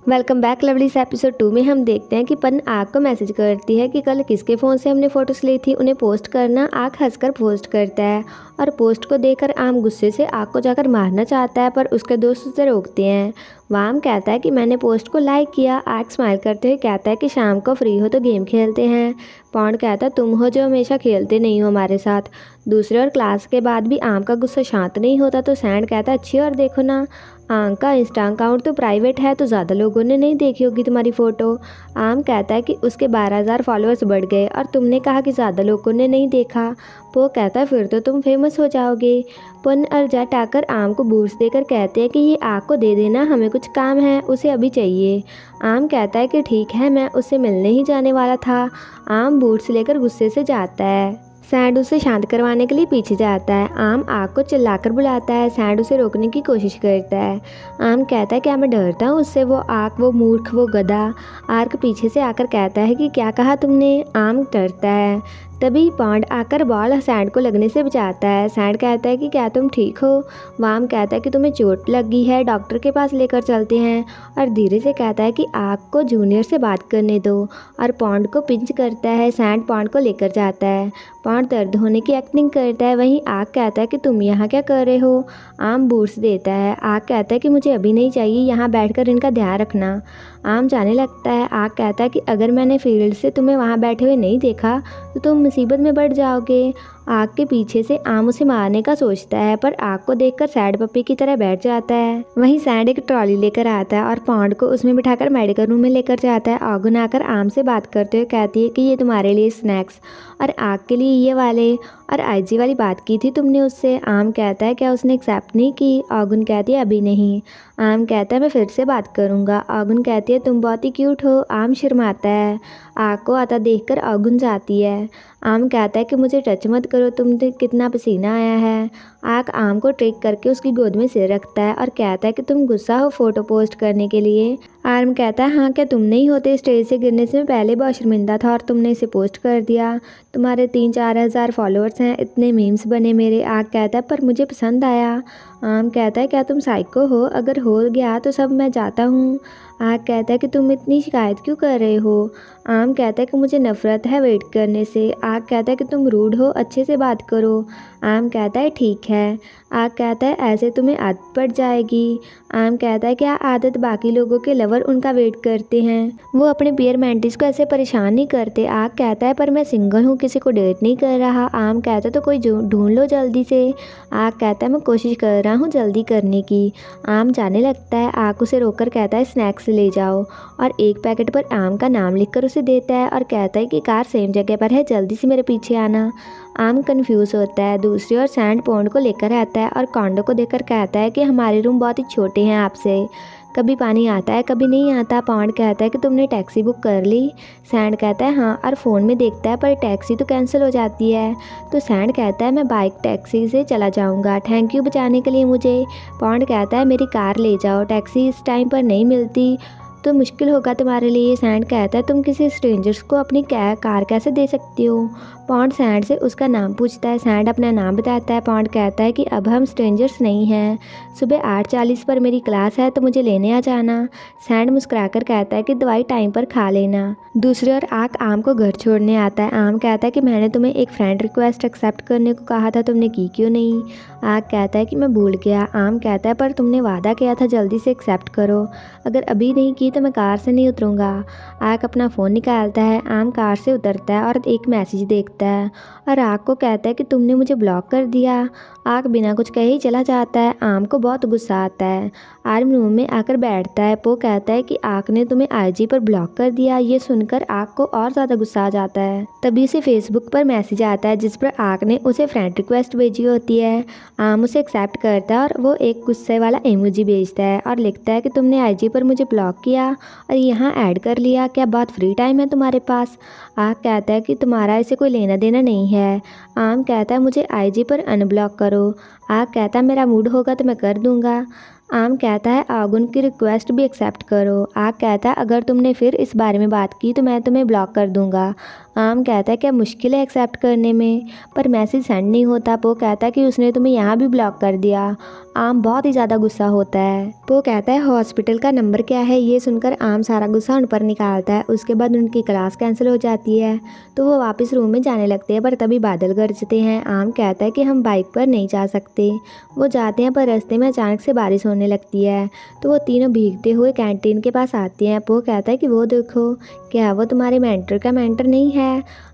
Welcome back lovelies. Episode 2 में हम देखते हैं कि पन आग को मैसेज करती है कि कल किसके फ़ोन से हमने फ़ोटोज़ ली थी, उन्हें पोस्ट करना। आग हंसकर पोस्ट करता है और पोस्ट को देखकर आम गुस्से से आग को जाकर मारना चाहता है, पर उसके दोस्त उसे रोकते हैं। वाम कहता है कि मैंने पोस्ट को लाइक किया। आग स्माइल करते हुए कहता है कि शाम को फ्री हो तो गेम खेलते हैं। पॉन्ड कहता है तुम हो जो हमेशा खेलते नहीं हो हमारे साथ। दूसरे और क्लास के बाद भी आम का गुस्सा शांत नहीं होता तो सैंड कहता है अच्छी और देखो ना, आम का इंस्टा अकाउंट तो प्राइवेट है तो ज़्यादा लोगों ने नहीं देखी होगी तुम्हारी फ़ोटो। आम कहता है कि उसके 12,000 फॉलोअर्स बढ़ गए और तुमने कहा कि ज़्यादा लोगों ने नहीं देखा। पो कहता है फिर तो तुम फेमस हो जाओगे। पुन और जट आकर आम को बूट्स देकर कहते हैं कि ये आग को दे देना, हमें कुछ काम है, उसे अभी चाहिए। आम कहता है कि ठीक है, मैं उससे मिलने ही जाने वाला था। आम बूट्स लेकर गुस्से से जाता है। सैंड उसे शांत करवाने के लिए पीछे जाता है। आम आग को चिल्लाकर बुलाता है। सैंड उसे रोकने की कोशिश करता है। आम कहता है क्या मैं डरता हूँ उससे? वो आग, वो मूर्ख, वो गधा। आर्क पीछे से आकर कहता है कि क्या कहा तुमने? आम डरता है। तभी पॉन्ड आकर बॉल सैंड को लगने से बचाता है। सैंड कहता है कि क्या तुम ठीक हो? वाम कहता है कि तुम्हें चोट लगी है, डॉक्टर के पास लेकर चलते हैं। और धीरे से कहता है कि आग को जूनियर से बात करने दो और पॉन्ड को पिंच करता है। सैंड पॉन्ड को लेकर जाता है। पॉन्ड दर्द होने की एक्टिंग करता है। वहीं आग कहता है कि तुम यहाँ क्या कर रहे हो? आम बूट्स देता है। आग कहता है कि मुझे अभी नहीं चाहिए, यहाँ बैठकर इनका ध्यान रखना। आम जाने लगता है। आग कहता है कि अगर मैंने फील्ड से तुम्हें वहाँ बैठे हुए नहीं देखा तो तुम मुसीबत में पड़ जाओगे। आग के पीछे से आम उसे मारने का सोचता है, पर आग को देखकर सैड पप्पी की तरह बैठ जाता है। वहीं सैंड एक ट्रॉली लेकर आता है और पॉन्ड को उसमें बिठाकर मेडिकल रूम में लेकर जाता है। ऑगन आकर आम से बात करते हुए कहती है कि ये तुम्हारे लिए स्नैक्स और आग के लिए ये वाले। और आईजी वाली बात की थी तुमने उससे? आम कहता है क्या उसने एक्सेप्ट नहीं की? ऑगन कहती है अभी नहीं। आम कहता है मैं फिर से बात करूँगा। ऑगन कहती है तुम बहुत ही क्यूट हो। आम शर्माता है। आग को आता देखकर ऑगन जाती है। आम कहता है कि मुझे टच मत करो, तुमसे कितना पसीना आया है। आग आम को ट्रिक करके उसकी गोद में सिर रखता है और कहता है कि तुम गुस्सा हो फ़ोटो पोस्ट करने के लिए? आर्म कहता है हाँ, क्या तुम नहीं होते? स्टेज से गिरने से मैं पहले बहुत शर्मिंदा था और तुमने इसे पोस्ट कर दिया। तुम्हारे 3-4 हज़ार फॉलोअर्स हैं, इतने मीम्स बने मेरे। आग कहता है पर मुझे पसंद आया। आम कहता है क्या तुम साइको हो? अगर हो गया तो सब मैं जाता हूँ। आग कहता है कि तुम इतनी शिकायत क्यों कर रहे हो? आम कहता है कि मुझे नफ़रत है वेट करने से। आग कहता है कि तुम रूड हो, अच्छे से बात करो। आम कहता है ठीक है। आग कहता है ऐसे तुम्हें आदत पड़ जाएगी। आम कहता है क्या आदत? बाकी लोगों के लवर उनका वेट करते हैं, वो अपने पियर मेंटीज को ऐसे परेशान नहीं करते। आग कहता है पर मैं सिंगल हूँ, किसी को डेट नहीं कर रहा। आम कहता है तो कोई ढूंढ लो जल्दी से। आग कहता है मैं कोशिश कर रहा हूँ जल्दी करने की। आम जाने लगता है। आग उसे रोककर कहता है स्नैक्स ले जाओ और एक पैकेट पर आम का नाम लिखकर उसे देता है और कहता है कि कार सेम जगह पर है, जल्दी से मेरे पीछे आना। आम कंफ्यूज होता है। दूसरी ओर सैंड पॉन्ड को लेकर आता है और कॉन्डो को देखकर कहता है कि हमारे रूम बहुत ही छोटे हैं आपसे, कभी पानी आता है कभी नहीं आता। पॉन्ड कहता है कि तुमने टैक्सी बुक कर ली? सैंड कहता है हाँ, और फ़ोन में देखता है पर टैक्सी तो कैंसिल हो जाती है। तो सैंड कहता है मैं बाइक टैक्सी से चला जाऊंगा, थैंक यू बचाने के लिए मुझे। पॉन्ड कहता है मेरी कार ले जाओ, टैक्सी इस टाइम पर नहीं मिलती तो मुश्किल होगा तुम्हारे लिए। सैंड कहता है तुम किसी स्ट्रेंजर्स को अपनी कार कैसे दे सकती हो? पॉन्ड सैंड से उसका नाम पूछता है। सैंड अपना नाम बताता है। पॉन्ड कहता है कि अब हम स्ट्रेंजर्स नहीं हैं, सुबह 8:40 पर मेरी क्लास है तो मुझे लेने आ जाना। सैंड मुस्कुराकर कहता है कि दवाई टाइम पर खा लेना। दूसरी ओर आग आम को घर छोड़ने आता है। आम कहता है कि मैंने तुम्हें एक फ्रेंड रिक्वेस्ट एक्सेप्ट करने को कहा था, तुमने की क्यों नहीं? आग कहता है कि मैं भूल गया। आम कहता है पर तुमने वादा किया था जल्दी से एक्सेप्ट करो, अगर अभी नहीं की तो मैं कार से नहीं उतरूँगा। आग अपना फ़ोन निकालता है। आम कार से उतरता है और एक मैसेज देखता है और आग को कहता है कि तुमने मुझे ब्लॉक कर दिया। आग बिना कुछ कहे ही चला जाता है। आम को बहुत गुस्सा आता है। आर्म रूम में आकर बैठता है। पो कहता है कि आग ने तुम्हें आईजी पर ब्लॉक कर दिया। ये सुनकर आग को और ज़्यादा गुस्सा आ जाता है। तभी उसे फेसबुक पर मैसेज आता है जिस पर आग ने उसे फ्रेंड रिक्वेस्ट भेजी होती है। आम उसे एक्सेप्ट करता है और वो एक गुस्से वाला इमोजी भेजता है और लिखता है कि तुमने आईजी पर मुझे ब्लॉक किया और यहाँ ऐड कर लिया, क्या बहुत फ्री टाइम है तुम्हारे पास? आग कहता है कि तुम्हारा इसे कोई लेना देना नहीं है। आम कहता है मुझे आईजी पर अनब्लॉक करो। आग कहता है मेरा मूड होगा तो मैं कर दूंगा। आम कहता है आगुन की रिक्वेस्ट भी एक्सेप्ट करो। आग कहता है अगर तुमने फिर इस बारे में बात की तो मैं तुम्हें ब्लॉक कर दूंगा। आम कहता है क्या मुश्किल है एक्सेप्ट करने में, पर मैसेज सेंड नहीं होता। वो कहता है कि उसने तुम्हें यहाँ भी ब्लॉक कर दिया। आम बहुत ही ज़्यादा गुस्सा होता है। वो कहता है हॉस्पिटल का नंबर क्या है। ये सुनकर आम सारा गुस्सा उन पर निकालता है। उसके बाद उनकी क्लास कैंसिल हो जाती है तो वो वापस रूम में जाने लगते हैं, पर तभी बादल गरजते हैं। आम कहता है कि हम बाइक पर नहीं जा सकते। वो जाते हैं पर रास्ते में अचानक से बारिश होने लगती है तो वो तीनों भीगते हुए कैंटीन के पास आते हैं। वो कहता है कि वो देखो, क्या वो तुम्हारे मेंटर का मेंटर नहीं है।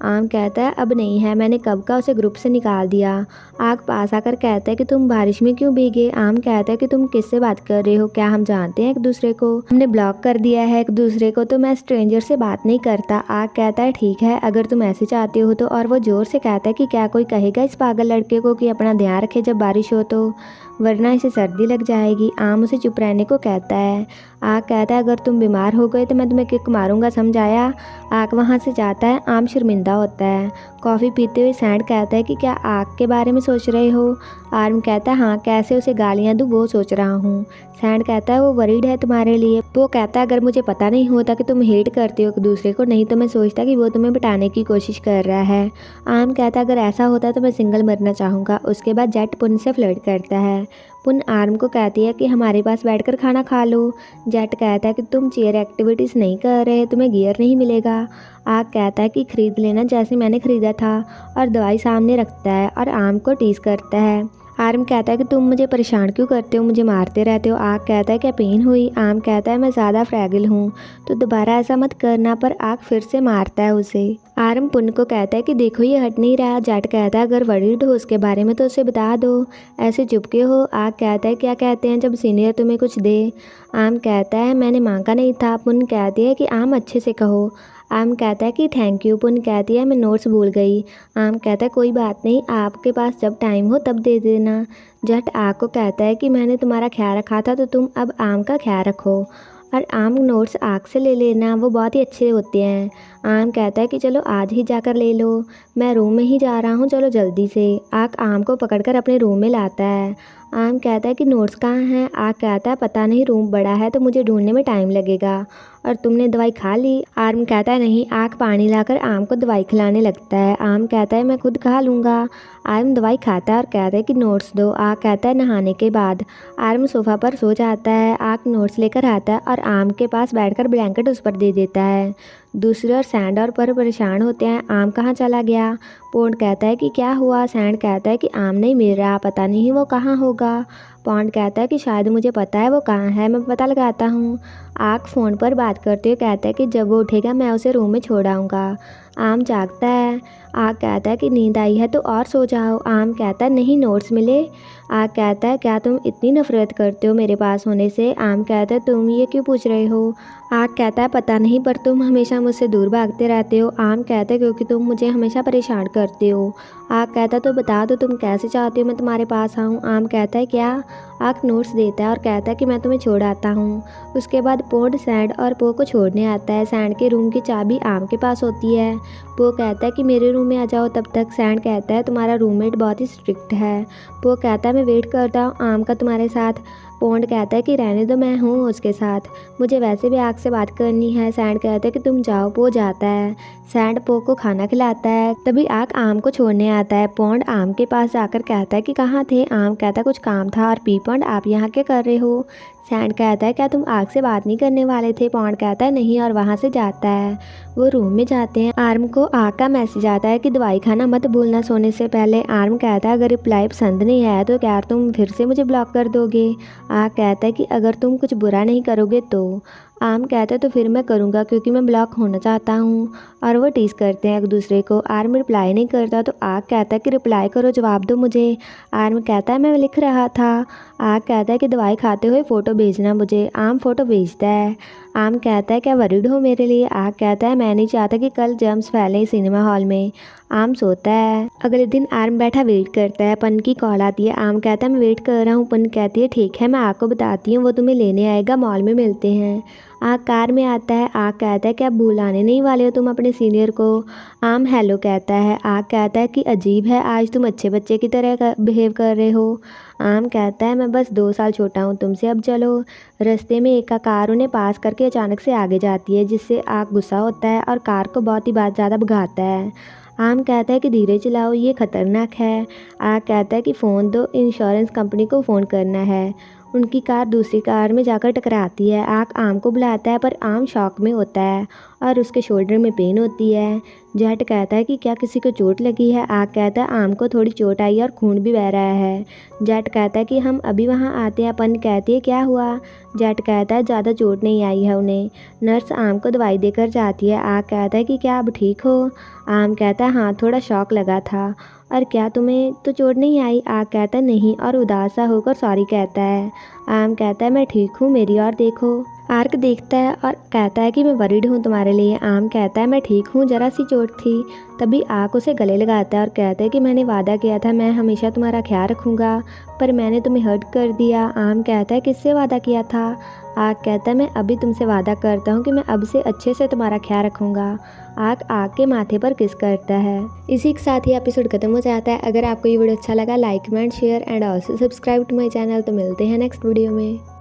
आम कहता है अब नहीं है, मैंने कब का उसे ग्रुप से निकाल दिया। आग पास आकर कहता है कि तुम बारिश में क्यों भीगे। आम कहता है कि तुम किससे बात कर रहे हो, क्या हम जानते हैं एक दूसरे को। हमने ब्लॉक कर दिया है एक दूसरे को, तो मैं स्ट्रेंजर से बात नहीं करता। आग कहता है ठीक है अगर तुम ऐसे चाहते हो तो। और वो जोर से कहता है कि क्या कोई कहेगा इस पागल लड़के को कि अपना ध्यान रखे जब बारिश हो तो, वरना इसे सर्दी लग जाएगी। आम उसे चुप रहने को कहता है। आग कहता है अगर तुम बीमार हो गए तो मैं तुम्हें किक मारूंगा, समझाया। आग वहाँ से जाता है। आम शर्मिंदा होता है। कॉफ़ी पीते हुए सैंड कहता है कि क्या आग के बारे में सोच रहे हो। आर्म कहता है हाँ, कैसे उसे गालियाँ दूँ वो सोच रहा हूँ। सैंड कहता है वो वरीड है तुम्हारे लिए। वो कहता है अगर मुझे पता नहीं होता कि तुम हेट करते हो एक दूसरे को, नहीं तो मैं सोचता कि वो तुम्हें बिठाने की कोशिश कर रहा है। आम कहता है अगर ऐसा होता तो मैं सिंगल मरना चाहूँगा। उसके बाद जेट पुन से फ्लर्ट करता है। पुन आर्म को कहती है कि हमारे पास बैठकर खाना खा लो। जेट कहता है कि तुम चेयर एक्टिविटीज़ नहीं कर रहे, तुम्हें गियर नहीं मिलेगा। आग कहता है कि खरीद लेना जैसे मैंने खरीदा था, और दवाई सामने रखता है और आर्म को टीज करता है। आर्म कहता है कि तुम मुझे परेशान क्यों करते हो, मुझे मारते रहते हो। आग कहता है क्या पेन हुई। आर्म कहता है मैं ज़्यादा फ्रैगिल हूँ तो दोबारा ऐसा मत करना, पर आग फिर से मारता है उसे। आर्म पुन को कहता है कि देखो ये हट नहीं रहा। जेट कहता है अगर वरीड हो उसके बारे में तो उसे बता दो, ऐसे चुपके हो। आग कहता है क्या कहते हैं जब सीनियर तुम्हें कुछ दे। आम कहता है मैंने मांगा नहीं था। पुन कहती है कि आम अच्छे से कहो। आम कहता है कि थैंक यू। पुन कहती है मैं नोट्स भूल गई। आम कहता है कोई बात नहीं, आपके पास जब टाइम हो तब दे देना। जट आग को कहता है कि मैंने तुम्हारा ख्याल रखा था तो तुम अब आम का ख्याल रखो, और आम नोट्स आग से ले लेना, वो बहुत ही अच्छे होते हैं। आम कहता है कि चलो आज ही जाकर ले लो, मैं रूम में ही जा रहा हूँ, चलो जल्दी से। आग आम को पकड़कर अपने रूम में लाता है। आम कहता है कि नोट्स कहाँ हैं। आग कहता है पता नहीं, रूम बड़ा है तो मुझे ढूंढने में टाइम लगेगा। और तुमने दवाई खा ली। आर्म कहता है नहीं। आग पानी लाकर आम को दवाई खिलाने लगता है। आम कहता है मैं खुद खा लूँगा। आर्म दवाई खाता है और कहता है कि नोट्स दो। आग कहता है नहाने के बाद। आर्म सोफ़ा पर सो जाता है। आग नोट्स लेकर आता है और आम के पास बैठकर ब्लैंकेट उस पर दे देता है। दूसरी ओर सैंड और पर परेशान होते हैं, आम कहाँ चला गया। पॉन्ड कहता है कि क्या हुआ। सैंड कहता है कि आम नहीं मिल रहा, पता नहीं वो कहाँ होगा। पॉन्ड कहता है कि शायद मुझे पता है वो कहाँ है, मैं पता लगाता हूँ। आग फ़ोन पर बात करते हुए कहता है कि जब वो उठेगा मैं उसे रूम में छोड़ आऊँगा। आम जागता है। आग कहता है कि नींद आई है तो और सो जाओ। आम कहता है नहीं, नोट्स मिले। आग कहता है क्या तुम इतनी नफरत करते हो मेरे पास होने से। आम कहता है तुम ये क्यों पूछ रहे हो। आग कहता है पता नहीं, पर तुम हमेशा मुझसे दूर भागते रहते हो। आम कहता है क्योंकि तुम मुझे हमेशा परेशान करते हो। आग कहता है तो बता दो तुम कैसे चाहते हो मैं तुम्हारे पास आऊँ। आम कहता है क्या। आग नोट्स देता है और कहता है कि मैं तुम्हें छोड़ आता हूँ। उसके बाद पॉन्ड सैंड और पो को छोड़ने आता है। सैंड के रूम की चाबी आम के पास होती है। पो कहता है कि मेरे रूम में आ जाओ तब तक। सैंड कहता है तुम्हारा रूममेट बहुत ही स्ट्रिक्ट है। पो कहता है मैं वेट करता हूँ आम का तुम्हारे साथ। पॉन्ड कहता है कि रहने दो, मैं हूँ उसके साथ, मुझे वैसे भी आग से बात करनी है। सैंड कहता है कि तुम जाओ। पो जाता है। सैंड पो को खाना खिलाता है। तभी आग आम को छोड़ने आता है। पॉन्ड आम के पास जाकर कहता है कि कहाँ थे। आम कहता है कुछ काम था। और पी पॉन्ड आप यहाँ क्या कर रहे हो। सैंड कहता है क्या तुम आग से बात नहीं करने वाले थे। पॉन्ड कहता है नहीं, और वहाँ से जाता है। वो रूम में जाते हैं। आर्म को आग का मैसेज आता है कि दवाई खाना मत भूलना सोने से पहले। आर्म कहता है अगर रिप्लाई पसंद नहीं आया तो क्या तुम फिर से मुझे ब्लॉक कर दोगे। आग कहता है कि अगर तुम कुछ बुरा नहीं करोगे तो। आर्म कहता है तो फिर मैं करूँगा क्योंकि मैं ब्लॉक होना चाहता हूँ। और वो टीज करते हैं एक दूसरे को। आर्म रिप्लाई नहीं करता तो आग कहता है कि रिप्लाई करो, जवाब दो मुझे। आर्म कहता है मैं लिख रहा था। आग कहता है कि दवाई खाते हुए फ़ोटो भेजना मुझे। आम फ़ोटो भेजता है। आम कहता है क्या वरीड हो मेरे लिए। आग कहता है मैं नहीं चाहता कि कल जर्म्स फैलें सिनेमा हॉल में। आम सोता है। अगले दिन आर्म बैठा वेट करता है। पन की कॉल आती है। आम कहता है मैं वेट कर रहा हूँ। पन कहती है ठीक है, मैं आग को बताती हूँ, वो तुम्हें लेने आएगा, मॉल में मिलते हैं। आक कार में आता है। आक कहता है कि आप बुलाने नहीं वाले हो तुम अपने सीनियर को। आम हेलो कहता है। आक कहता है कि अजीब है, आज तुम अच्छे बच्चे की तरह बिहेव कर रहे हो। आम कहता है मैं बस 2 साल छोटा हूँ तुमसे, अब चलो। रास्ते में एक कार उन्हें पास करके अचानक से आगे जाती है, जिससे आक गुस्सा होता है और कार को बहुत ही ज़्यादा भगाता है। आम कहता है कि धीरे चलाओ, ये खतरनाक है। आक कहता है कि फ़ोन दो, इंश्योरेंस कंपनी को फ़ोन करना है। उनकी कार दूसरी कार में जाकर टकराती है। आक आम को बुलाता है पर आम शॉक में होता है और उसके शोल्डर में पेन होती है। जेट कहता है कि क्या किसी को चोट लगी है। आक कहता है आम को थोड़ी चोट आई है और खून भी बह रहा है। जेट कहता है कि हम अभी वहाँ आते हैं। पन कहती है क्या हुआ। जेट कहता है ज़्यादा चोट नहीं आई है उन्हें। नर्स आम को दवाई देकर जाती है। आक कहता है कि क्या अब ठीक हो। आम कहता है हाँ, थोड़ा शॉक लगा था। और क्या तुम्हें तो चोट नहीं आई। आक कहता है नहीं, और उदास सा होकर सॉरी कहता है। आम कहता है मैं ठीक हूँ, मेरी ओर देखो। आर्क देखता है और कहता है कि मैं वरीड हूँ तुम्हारे लिए। आम कहता है मैं ठीक हूँ, ज़रा सी चोट थी। तभी आर्क उसे गले लगाता है और कहता है कि मैंने वादा किया था मैं हमेशा तुम्हारा ख्याल रखूँगा, पर मैंने तुम्हें हर्ट कर दिया। आम कहता है किससे वादा किया था। आर्क कहता है मैं अभी तुमसे वादा करता हूँ कि मैं अब से अच्छे से तुम्हारा ख्याल रखूँगा। आर्क के माथे पर किस करता है। इसी के साथ ही एपिसोड खत्म हो जाता है। अगर आपको ये वीडियो अच्छा लगा, like comment share and also subscribe to my channel. तो मिलते हैं नेक्स्ट वीडियो में।